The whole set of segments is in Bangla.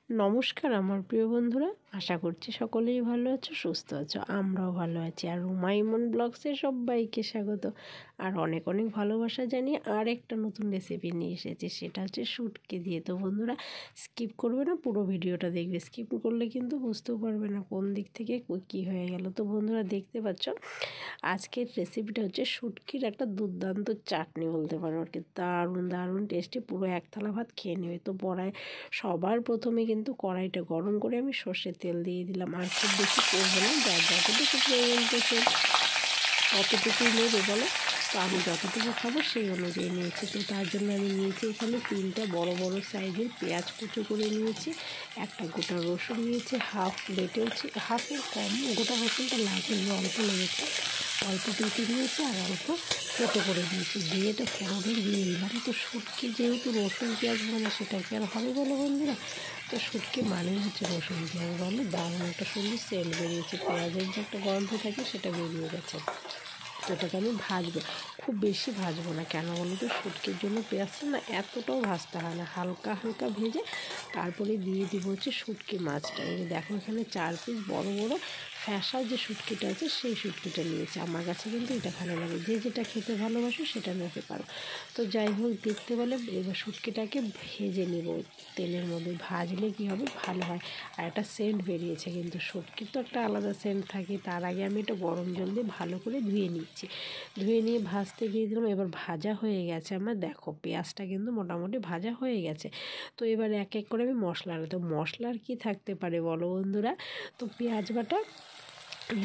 নমস্কার আমার প্রিয় বন্ধুরা, আশা করছি সকলেই ভালো আছো, সুস্থ আছো। আমরাও ভালো আছি। আর রুমাইমন ব্লগসে সবাইকে স্বাগত আর অনেক অনেক ভালোবাসা জানিয়ে আর একটা নতুন রেসিপি নিয়ে এসেছি, সেটা হচ্ছে শুটকি দিয়ে। তো বন্ধুরা স্কিপ করবে না, পুরো ভিডিওটা দেখবে। স্কিপ করলে কিন্তু বুঝতেও পারবে না কোন দিক থেকে কী হয়ে গেল। তো বন্ধুরা দেখতে পাচ্ছ আজকের রেসিপিটা হচ্ছে শুটকির একটা দুর্দান্ত চাটনি বলতে পারো আর কি। দারুণ দারুণ টেস্টি, পুরো এক থালা ভাত খেয়ে নেবে। তো সবার প্রথমে কিন্তু কড়াইটা গরম করে আমি সর্ষের তেল দিয়ে দিলাম। আর খুব বেশি করবো না, যার যতটুকু প্রয়োজন তেল ততটুকুই নেবে বলো। তো আমি যতটুকু খাবো সেই অনুযায়ী নিয়েছি। তো তার জন্য আমি নিয়েছি এখানে 3টা বড় বড় সাইজের পেঁয়াজ কুচো করে নিয়েছি, একটা গোটা রসুন নিয়েছি, হাফ বেটেছি, হাফের কম, গোটা রসুনটা লাগেনি, অল্প লেগেছে, অল্প বেটে নিয়েছি আর অল্প কেটে করে দিয়েছি, দিয়ে এটা ফোড়নে দিয়ে দিলাম। তো শুটকি যেহেতু রসুন পেঁয়াজ মানে সেটা কি আর হবে বলো বন্ধুরা। তো শুটকি মানেই হচ্ছে রসুন পেঁয়াজ বলো। দারুণ একটা সুন্দর সেন্ট বেরিয়েছে, পেঁয়াজের যে একটা গন্ধ থাকে সেটা বেরিয়ে গেছে। তো এটাকে আমি ভাজবো, খুব বেশি ভাজবো না, কেন বলো তো শুটকির জন্য পেঁয়াজটা না এতটাও ভাজতে হয় না, হালকা হালকা ভেজে তারপরে দিয়ে দিব হচ্ছে শুটকি মাছটা। এই দেখো এখানে 4 পিস বড় বড় ফ্যাসা যে শুটকিটা আছে সেই শুটকিটা নিয়েছি। আমার কাছে কিন্তু এটা ভালো লাগে, যে যেটা খেতে ভালোবাসো সেটা নিতে পারো। তো যাই হোক দেখতে পেলে এবার শুটকিটাকে ভেজে নেব তেলের মধ্যে, ভাজলে কি হবে ভালো হয়। আর একটা সেন্ট বেরিয়েছে, কিন্তু শুটকির তো একটা আলাদা সেন্ট থাকে। তার আগে আমি এটা গরম জল দিয়ে ভালো করে ধুয়ে নিচ্ছি, ধুয়ে নিয়ে ভাজতে দিয়ে দিলাম। এবার ভাজা হয়ে গেছে আমার, দেখো পেঁয়াজটা কিন্তু মোটামুটি ভাজা হয়ে গেছে। তো এবার এক এক করে আমি মশলার কি থাকতে পারে বলো বন্ধুরা। তো পেঁয়াজ বাটা,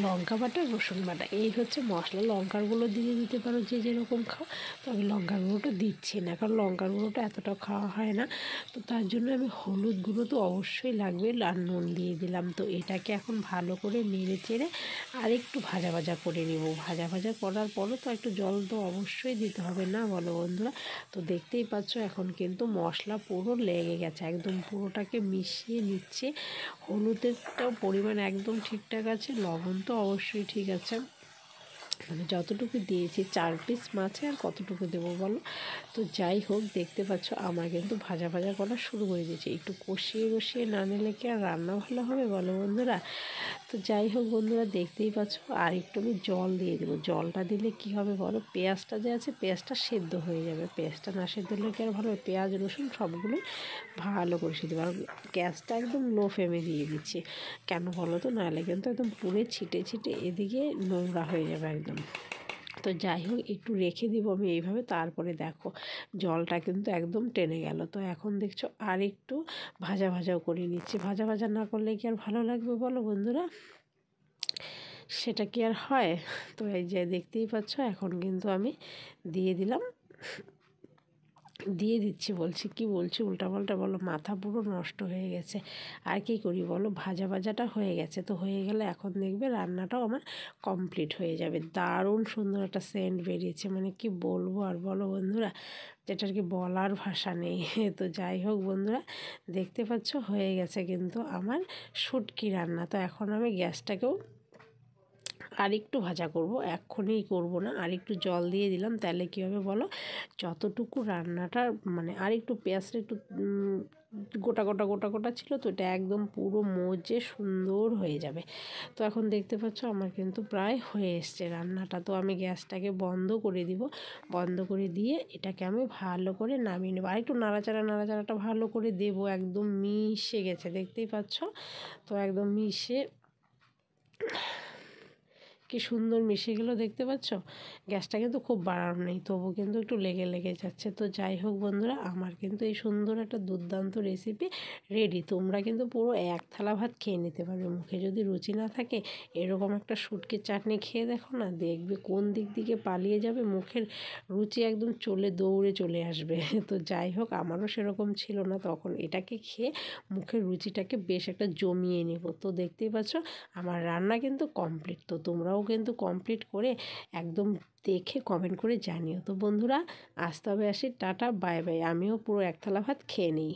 লঙ্কা বাটা, রসুন বাটা, এই হচ্ছে মশলা। লঙ্কার গুঁড়ো দিয়ে দিতে পারো যে যেরকম খাও, তো আমি লঙ্কার গুঁড়োটা দিচ্ছি না, কারণ লঙ্কার গুঁড়োটা এতটা খাওয়া হয় না। তো তার জন্য আমি হলুদ গুঁড়ো তো অবশ্যই লাগবে, আর নুন দিয়ে দিলাম। তো এটাকে এখন ভালো করে নেড়ে চেড়ে আর একটু ভাজা ভাজা করে নেব। ভাজা ভাজা করার পরও তো একটু জল তো অবশ্যই দিতে হবে না বলো বন্ধুরা। তো দেখতেই পাচ্ছ এখন কিন্তু মশলা পুরো লেগে গেছে, একদম পুরোটাকে মিশিয়ে নিচ্ছে। হলুদেরটাও পরিমাণ একদম ঠিকঠাক আছে, লবণ তো অবশ্যই ঠিক আছে, মানে যতটুকু দিয়েছি 4 পিস মাছে আর কতটুকু দেবো বলো। তো যাই হোক দেখতে পাচ্ছ আমার কিন্তু ভাজা ভাজা করা শুরু করে দিয়েছে, একটু কষিয়ে কষিয়ে না নিলে কি আর রান্না ভালো হবে বলো বন্ধুরা। তো যাই হোক বন্ধুরা দেখতেই পাচ্ছ আর একটু আমি জল দিয়ে দেবো। জলটা দিলে কি হবে বলো, পেঁয়াজটা যে আছে পেঁয়াজটা সেদ্ধ হয়ে যাবে। পেঁয়াজটা না সেদ্ধ হলে কি আর ভালো হবে, পেঁয়াজ রসুন সবগুলোই ভালো করে সেদ্ধ। আর গ্যাসটা একদম লো ফ্লেমে দিয়ে দিচ্ছি, কেন বলো তো, নাহলে কিন্তু একদম পুড়ে ছিটে ছিটে এদিকে নোংরা হয়ে যাবে একদম। তো যাই হোক একটু রেখে দিব আমি এইভাবে, তারপরে দেখো জলটা কিন্তু একদম টেনে গেল। তো এখন দেখছো আর একটু ভাজা ভাজাও করে নিচ্ছি, ভাজা ভাজা না করলে কি আর ভালো লাগবে বলো বন্ধুরা, সেটা কি আর হয়। তো এই যে দেখতেই পাচ্ছ এখন কিন্তু আমি দিয়ে দিচ্ছি বলছি কি বলছি উল্টাপাল্টা বলো, মাথা পুরো নষ্ট হয়ে গেছে। আর কি করি বলো, ভাজা ভাজাটা হয়ে গেছে, তো হয়ে গেলে এখন দেখবে রান্নাটাও আমার কমপ্লিট হয়ে যাবে। দারুণ সুন্দর একটা সেন্ট বেরিয়েছে, মানে কি বলবো আর বলো বন্ধুরা, যেটার কি বলার ভাষা নেই। তো যাই হোক বন্ধুরা দেখতে পাচ্ছ হয়ে গেছে কিন্তু আমার শুটকি রান্না। তো এখন আমি গ্যাসটাকেও আর একটু ভাজা করব, এক্ষুনি করব না, আর একটু জল দিয়ে দিলাম। তাহলে কী হবে বলো, যতটুকু রান্নাটা মানে আর একটু পেঁয়াজটা একটু গোটা গোটা গোটা গোটা ছিল, তো এটা একদম পুরো মজে সুন্দর হয়ে যাবে। তো এখন দেখতে পাচ্ছ আমার কিন্তু প্রায় হয়ে এসছে রান্নাটা। তো আমি গ্যাসটাকে বন্ধ করে দিব, বন্ধ করে দিয়ে এটাকে আমি ভালো করে নামিয়ে নেবো। আর একটু নাড়াচাড়াটা ভালো করে দেবো, একদম মিশে গেছে দেখতেই পাচ্ছ। তো একদম মিশে কি সুন্দর মিশে গেলো দেখতে পাচ্ছ। গ্যাসটা কিন্তু খুব বাড়ানো নেই, তবু কিন্তু একটু লেগে লেগে যাচ্ছে। তো যাই হোক বন্ধুরা আমার কিন্তু এই সুন্দর একটা দুর্দান্ত রেসিপি রেডি। তোমরা কিন্তু পুরো এক থালা ভাত খেয়ে নিতে পারবে, মুখে যদি রুচি না থাকে এরকম একটা শুটকির চাটনি খেয়ে দেখো না, দেখবে কোন দিক দিকে পালিয়ে যাবে, মুখের রুচি একদম দৌড়ে চলে আসবে। তো যাই হোক আমারও সেরকম ছিল না, তখন এটাকে খেয়ে মুখের রুচিটাকে বেশ একটা জমিয়ে নেব। তো দেখতেই পাচ্ছ আমার রান্না কিন্তু কমপ্লিট। তো তোমরাও কিন্তু কমপ্লিট করে একদম দেখে কমেন্ট করে জানিও। তো বন্ধুরা আজ তবে আসি, টাটা বাই বাই, আমিও পুরো এক থালা ভাত খেয়ে নিই।